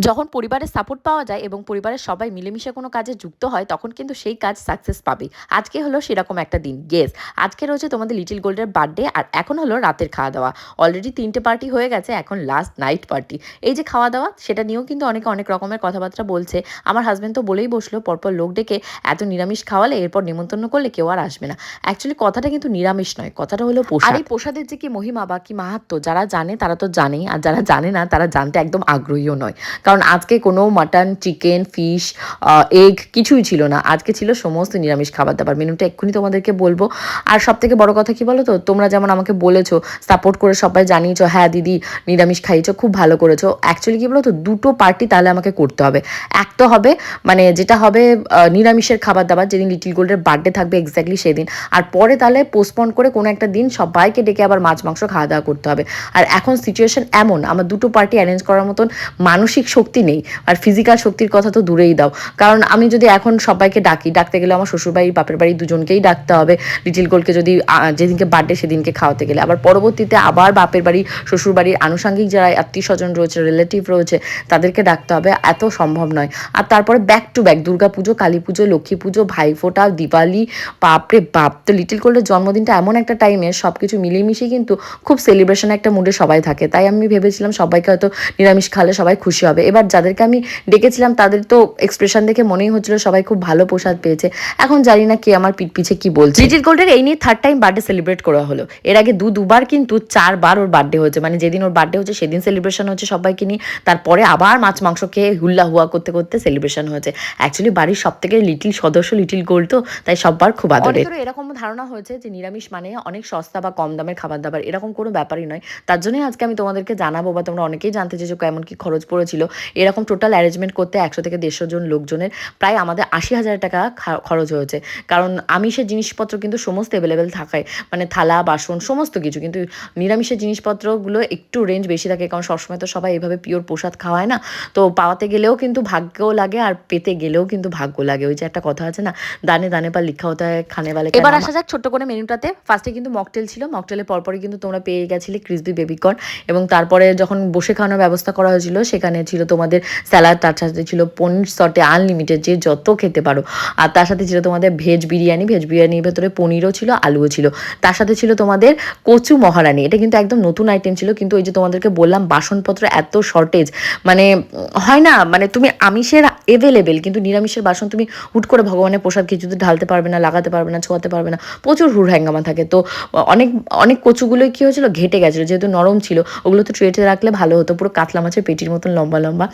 যখন পরিবারের সাপোর্ট পাওয়া যায় এবং পরিবারের সবাই মিলেমিশে কোনো কাজে যুক্ত হয় তখন কিন্তু সেই কাজ সাকসেস পাবে। আজকে হলো সেরকম একটা দিন। গেস, আজকে রয়েছে তোমাদের লিটিল গোল্ডের বার্থডে আর এখন হলো রাতের খাওয়া দাওয়া। অলরেডি 3টে পার্টি হয়ে গেছে, এখন লাস্ট নাইট পার্টি। এই যে খাওয়া দাওয়া সেটা নিয়েও কিন্তু অনেকে অনেক রকমের কথাবার্তা বলছে। আমার হাজব্যান্ড তো বলেই বসলো পরপর লোক ডেকে এত নিরামিষ খাওয়ালে এরপর নিমন্ত্রণ করলে কেউ আর আসবে না। অ্যাকচুয়ালি কথাটা কিন্তু নিরামিষ নয়, কথাটা হলো প্রসাদ। আর এই প্রসাদের যে কি মহিমা বা কি মাহাত্ম্য যারা জানে তারা তো জানেই, আর যারা জানে না তারা জানতে একদম আগ্রহীও নয়। কারণ আজকে কোনো মাটন, চিকেন, ফিশ, এগ কিছুই ছিল না। আজকে ছিল সমস্ত নিরামিষ খাবার দাবার। মেনুটা এক্ষুনি তোমাদেরকে বলবো। আর সব থেকে বড় কথা কি বলো তো, তোমরা যেমন আমাকে বলেছো, সাপোর্ট করে সবাই জানিয়েছো, হ্যাঁ দিদি নিরামিষ খাইয়েছো, খুব ভালো করেছো। অ্যাকচুয়ালি কি বলো তো, দুটো পার্টি তাহলে আমাকে করতে হবে। এক তো হবে মানে যেটা হবে নিরামিষের খাবার দাবার, যেদিন লিটিল গোল্ডের বার্থডে থাকবে এক্স্যাক্টলি সেদিন। আর পরে তাহলে পোস্টপন করে কোনো একটা দিন সবাইকে ডেকে আবার মাছ মাংস খাওয়া দাওয়া করতে হবে। আর এখন সিচুয়েশন এমন, আমার দুটো পার্টি অ্যারেঞ্জ করার মতন মানসিক শক্তি নেই, আর ফিজিক্যাল শক্তির কথা তো দূরেই দাও। কারণ আমি যদি এখন সবাইকে ডাকতে গেলে আমার শ্বশুরবাড়ি বাপের বাড়ি দুজনকেই ডাকতে হবে। লিটিল গোল্ডকে যদি যেদিনকে বার্থডে সেদিনকে খাওয়াতে গেলে, আবার পরবর্তীতে আবার বাপের বাড়ি শ্বশুরবাড়ির আনুষঙ্গিক যারা আত্মীয় স্বজন রয়েছে, রিলেটিভ রয়েছে, তাদেরকে ডাকতে হবে। এত সম্ভব নয়। আর তারপরে ব্যাক টু ব্যাক দুর্গা পুজো, কালী পুজো, লক্ষ্মী পুজো, ভাইফোঁটা, দিওয়ালি, বাপরে বাপ। তো লিটিল গোল্ডের জন্মদিনটা এমন একটা টাইমে সব কিছু মিলেমিশে কিন্তু খুব সেলিব্রেশন একটা মুডে সবাই থাকে। তাই আমি ভেবেছিলাম সবাইকে হয়তো নিরামিষ খালে সবাই খুশি হবে। এবার যাদেরকে আমি ডেকেছিলাম তাদের তো এক্সপ্রেশন দেখে মনেই হচ্ছিল সবাই খুব ভালো প্রসাদ পেয়েছে। এখন জানি না কে আমার পিঠ পিছে কি বলছে। লিটিল গোল্ডের এই নিয়ে থার্ড টাইম বার্থডে সেলিব্রেট করা হলো। এর আগে দুবার কিন্তু 4বার ওর বার্থডে হয়েছে। মানে যেদিন ওর বার্থডে হচ্ছে সেদিন সেলিব্রেশন হচ্ছে সবাইকে নিয়ে, তারপরে আবার মাছ মাংস খেয়ে হুল্লা হুয়া করতে করতে সেলিব্রেশন হয়েছে। অ্যাকচুয়ালি বাড়ির সব থেকে লিটিল সদস্য লিটিল গোল্ড, তো তাই সববার খুব আদরের। এরকম ধারণা হয়েছে যে নিরামিষ মানে অনেক সস্তা বা কম দামের খাবার দাবার, এরকম কোনো ব্যাপারই নয়। তার জন্যই আজকে আমি তোমাদেরকে জানাবো, বা তোমরা অনেকেই জানতে চেয়েছো কেমন কি খরচ পড়েছিল। এরকম টোটাল অ্যারেঞ্জমেন্ট করতে 100 থেকে 150 জন লোকজনের প্রায় আমাদের 80,000 টাকা খরচ হয়েছে। কারণ আমিষের জিনিসপত্র কিন্তু সমস্ত অ্যাভেলেবেল থাকায়, মানে থালা বাসন সমস্ত কিছু, কিন্তু নিরামিষের জিনিসপত্রগুলো একটু রেঞ্জ বেশি থাকে। কারণ সবসময় তো সবাই এভাবে পিওর প্রসাদ খাওয়ায় না। তো পাওয়াতে গেলেও কিন্তু ভাগ্যও লাগে, আর পেতে গেলেও কিন্তু ভাগ্য লাগে। ওই যে একটা কথা আছে না, দানে দানে পা লিখা হতে হয় খানে বালে। এবার আসা যাক ছোট্ট করে মেনুটাতে। ফার্স্টে কিন্তু মকটেল ছিল, মকটেলের পরপরই কিন্তু তোমরা পেয়ে গেছিলে ক্রিসপি বেবিকর্ন। এবং তারপরে যখন বসে খাওয়ানোর ব্যবস্থা করা হয়েছিল সেখানে ছিল তোমাদের স্যালাড, তার সাথে ছিল পনির সটে আনলিমিটেড, যে যত খেতে পারো। আর তার সাথে ছিল তোমাদের ভেজ বিরিয়ানি, ভেজ বিরিয়ানির ভেতরে পনিরও ছিল, আলুও ছিল। তার সাথে ছিল তোমাদের কচু মহারানি। এটা কিন্তু একদম নতুন আইটেম ছিল, কিন্তু ওই যে তোমাদেরকে বললাম বাসনপত্র এত শর্টেজ, মানে হয় না, মানে তুমি আমিষের এভেলেবেল কিন্তু নিরামিষের বাসন তুমি হুট করে ভগবানের প্রসাদ কিছুতে ঢালতে পারবে না, লাগাতে পারবে না, ছোঁয়াতে পারবে না, প্রচুর হুড়হ্যাঙ্গামা থাকে। তো অনেক অনেক কচুগুলোই কী হয়েছিল, ঘেটে গেছিলো, যেহেতু নরম ছিল। ওগুলো তো ট্রেতে রাখলে ভালো হতো, পুরো কাতলা মাছের পেটির মতন লম্বা লম্বা।